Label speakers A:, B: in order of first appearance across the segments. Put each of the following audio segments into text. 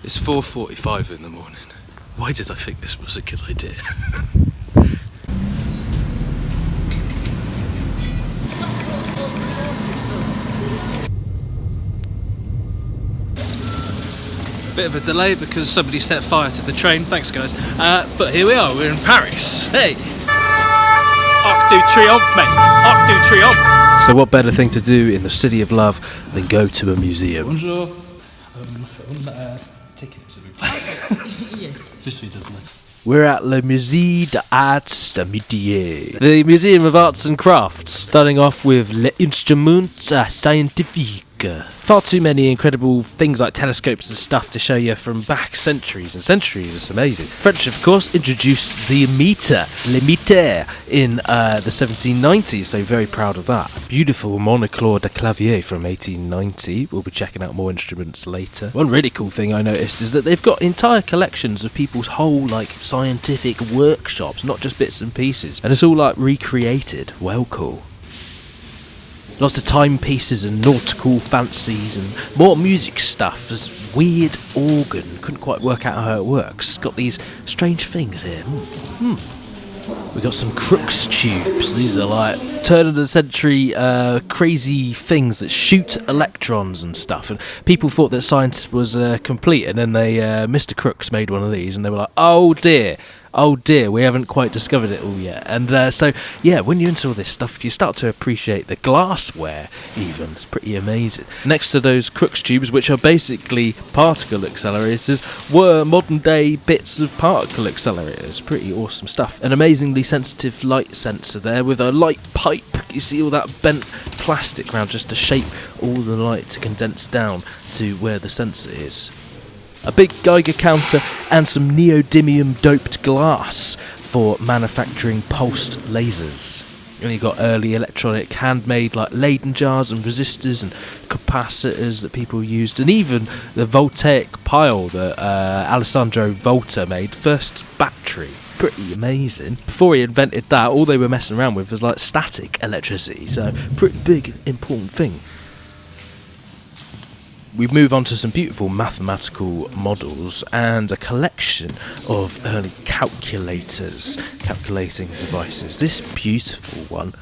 A: It's 4:45 in the morning. Why did I think this was a good idea? Bit of a delay because somebody set fire to the train. Thanks, guys. But here we are. We're in Paris. Hey! Arc de Triomphe, mate. Arc de Triomphe. So what better thing to do in the city of love than go to a museum? Bonjour. Tickets, yes. Just me, doesn't it? We're at Le Musée des Arts de Métiers, the Museum of Arts and Crafts, starting off with Les Instruments Scientifiques. Far too many incredible things like telescopes and stuff to show you from back centuries and centuries. It's amazing. French, of course, introduced the meter, le meter, in the 1790s, so very proud of that. Beautiful monochlore de clavier from 1890. We'll be checking out more instruments later. One really cool thing I noticed is that they've got entire collections of people's whole scientific workshops, not just bits and pieces, and it's all recreated. Well, cool. Lots of timepieces and nautical fancies and more music stuff. This weird organ. Couldn't quite work out how it works. It's got these strange things here. We got some Crookes tubes. These are turn of the century crazy things that shoot electrons and stuff. And people thought that science was complete, and then Mr. Crookes made one of these, and they were like, oh dear, we haven't quite discovered it all yet. And so, yeah, when you're into all this stuff, you start to appreciate the glassware even. It's pretty amazing. Next to those Crookes tubes, which are basically particle accelerators, were modern-day bits of particle accelerators. Pretty awesome stuff. An amazingly sensitive light sensor there with a light pipe. You see all that bent plastic around just to shape all the light to condense down to where the sensor is. A big Geiger counter and some neodymium doped glass for manufacturing pulsed lasers. And you've got early electronic handmade Leyden jars and resistors and capacitors that people used, and even the voltaic pile that Alessandro Volta made, first battery. Pretty amazing. Before he invented that, all they were messing around with was static electricity, so pretty big, important thing. We move on to some beautiful mathematical models and a collection of early calculators, calculating devices. This beautiful one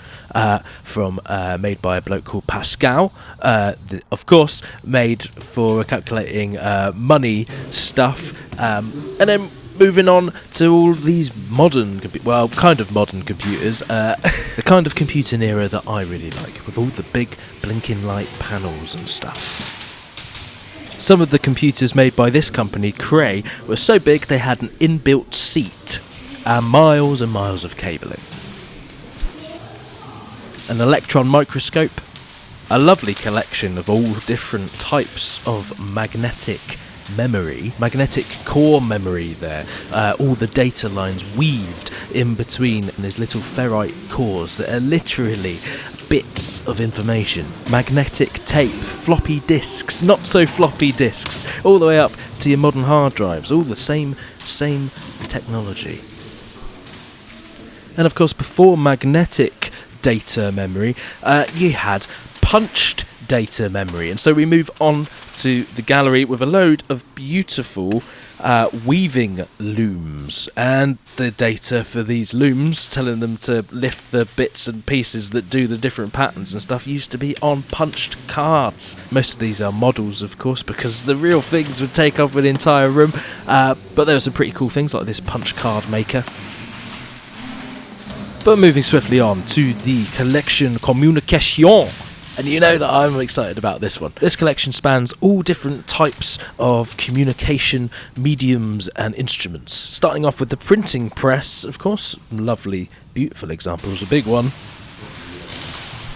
A: made by a bloke called Pascal, of course, made for calculating money stuff, and then moving on to all these modern, kind of modern computers, the kind of computing era that I really like, with all the big blinking light panels and stuff. Some of the computers made by this company, Cray, were so big they had an inbuilt seat and miles of cabling. An electron microscope, a lovely collection of all different types of magnetic core memory there, all the data lines weaved in between these little ferrite cores that are literally bits of information. Magnetic tape, floppy disks, not so floppy disks, all the way up to your modern hard drives, all the same technology. And of course, before magnetic data memory, you had punched data memory, and so we move on to the gallery with a load of beautiful weaving looms, and the data for these looms, telling them to lift the bits and pieces that do the different patterns and stuff, used to be on punched cards. Most of these are models, of course, because the real things would take up an entire room, but there were some pretty cool things like this punch card maker. But moving swiftly on to the collection Communication. And you know that I'm excited about this one. This collection spans all different types of communication mediums and instruments. Starting off with the printing press, of course. Lovely, beautiful examples, a big one.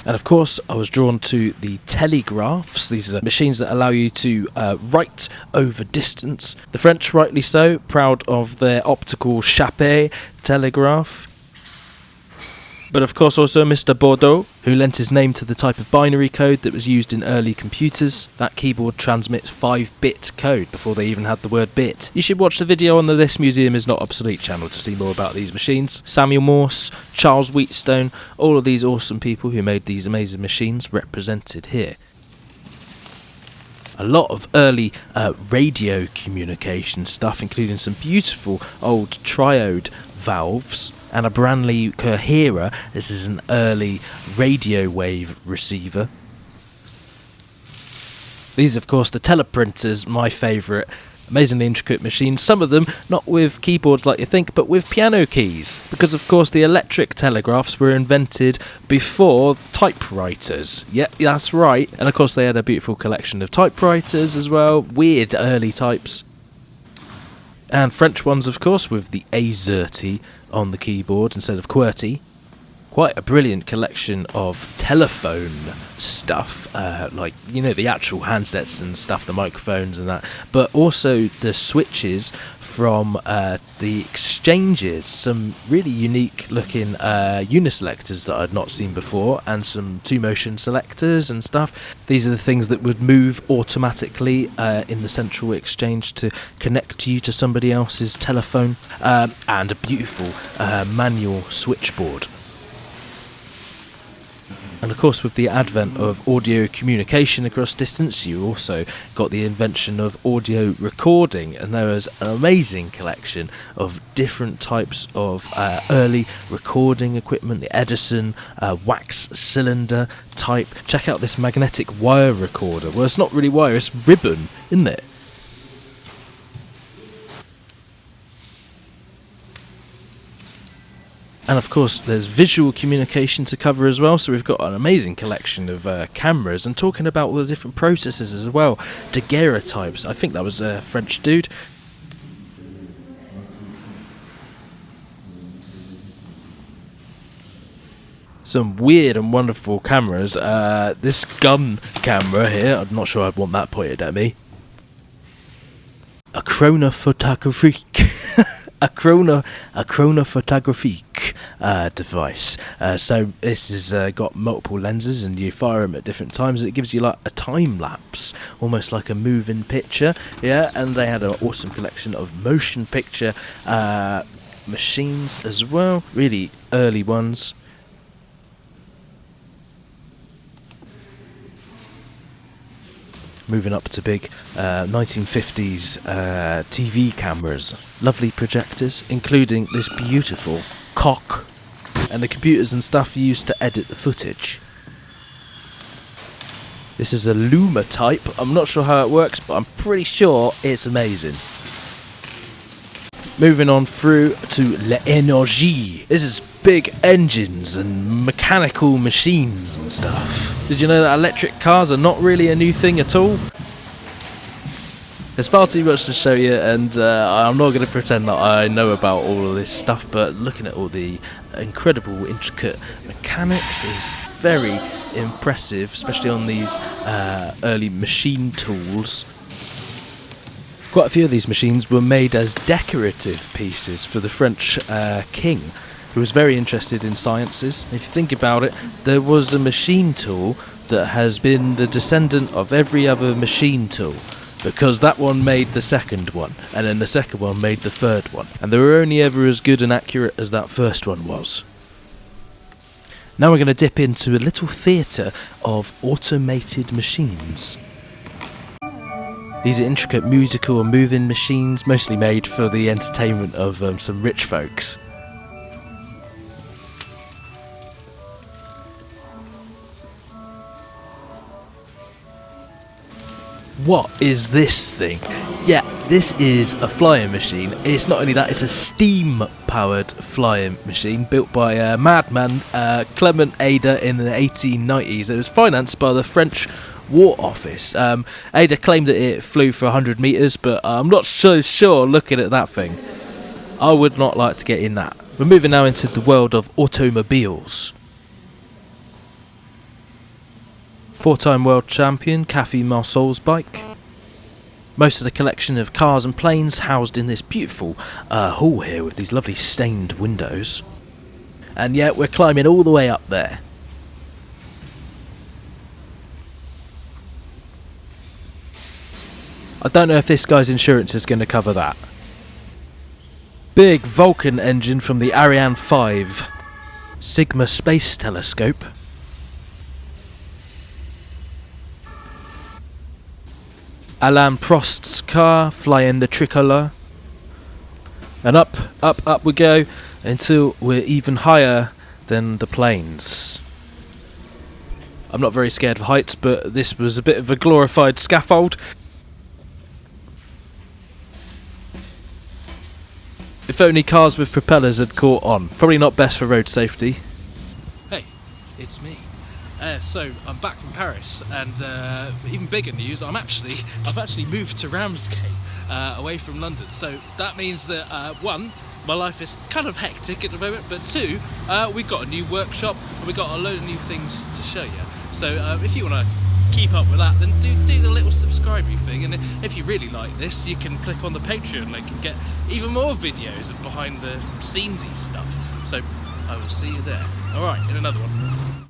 A: And of course, I was drawn to the telegraphs. These are machines that allow you to write over distance. The French, rightly so, proud of their optical chape telegraph. But of course also Mr. Bordeaux, who lent his name to the type of binary code that was used in early computers. That keyboard transmits 5-bit code before they even had the word bit. You should watch the video on the This Museum is Not Obsolete channel to see more about these machines. Samuel Morse, Charles Wheatstone, all of these awesome people who made these amazing machines represented here. A lot of early radio communication stuff, including some beautiful old triode valves and a Branly coherer. This is an early radio wave receiver. These, of course, the teleprinters, my favourite. Amazingly intricate machines, some of them not with keyboards like you think, but with piano keys. Because, of course, the electric telegraphs were invented before typewriters. Yep, that's right. And, of course, they had a beautiful collection of typewriters as well. Weird early types. And French ones, of course, with the AZERTY on the keyboard instead of QWERTY. Quite a brilliant collection of telephone stuff, like, you know, the actual handsets and stuff, the microphones and that, but also the switches from the exchanges, some really unique looking uniselectors that I'd not seen before, and some 2-motion selectors and stuff. These are the things that would move automatically in the central exchange to connect you to somebody else's telephone, and a beautiful manual switchboard. And of course, with the advent of audio communication across distance, you also got the invention of audio recording, and there was an amazing collection of different types of early recording equipment, the Edison wax cylinder type. Check out this magnetic wire recorder. Well, it's not really wire, it's ribbon, isn't it? And of course, there's visual communication to cover as well, so we've got an amazing collection of cameras, and talking about all the different processes as well. Daguerreotypes, I think that was a French dude. Some weird and wonderful cameras. This gun camera here, I'm not sure I'd want that pointed at me. A chronophotographique. A chronophotographique device. So this has got multiple lenses, and you fire them at different times, and it gives you like a time lapse, almost like a moving picture. Yeah, and they had an awesome collection of motion picture machines as well, really early ones. Moving up to big 1950s TV cameras. Lovely projectors, including this beautiful cock. And the computers and stuff used to edit the footage. This is a loomer type. I'm not sure how it works, but I'm pretty sure it's amazing. Moving on through to l'énergie. This is big engines and mechanical machines and stuff. Did you know that electric cars are not really a new thing at all? There's far too much to show you, and I'm not going to pretend that I know about all of this stuff, but looking at all the incredible, intricate mechanics is very impressive, especially on these early machine tools. Quite a few of these machines were made as decorative pieces for the French king, who was very interested in sciences. If you think about it, there was a machine tool that has been the descendant of every other machine tool, because that one made the second one, and then the second one made the third one, and they were only ever as good and accurate as that first one was. Now we're going to dip into a little theatre of automated machines. These are intricate musical and moving machines, mostly made for the entertainment of some rich folks. What is this thing? Yeah, this is a flying machine. It's not only that, it's a steam-powered flying machine built by a madman, Clement Ader, in the 1890s. It was financed by the French War Office. Ader claimed that it flew for 100 metres, but I'm not so sure looking at that thing. I would not like to get in that. We're moving now into the world of automobiles. 4-time world champion Cathy Marceau's bike. Most of the collection of cars and planes housed in this beautiful hall here with these lovely stained windows. And yet we're climbing all the way up there. I don't know if this guy's insurance is going to cover that. Big Vulcan engine from the Ariane 5 Sigma Space Telescope. Alain Prost's car, flying the tricolour. And up we go until we're even higher than the planes. I'm not very scared of heights, but this was a bit of a glorified scaffold. If only cars with propellers had caught on. Probably not best for road safety. Hey, it's me. So I'm back from Paris, and even bigger news, I've actually moved to Ramsgate, away from London. So that means that one, my life is kind of hectic at the moment, but two, we've got a new workshop and we've got a load of new things to show you. So if you want to keep up with that, then do the little subscribe thing, and if you really like this, you can click on the Patreon link and get even more videos of behind the scenes stuff. So I will see you there. Alright, in another one.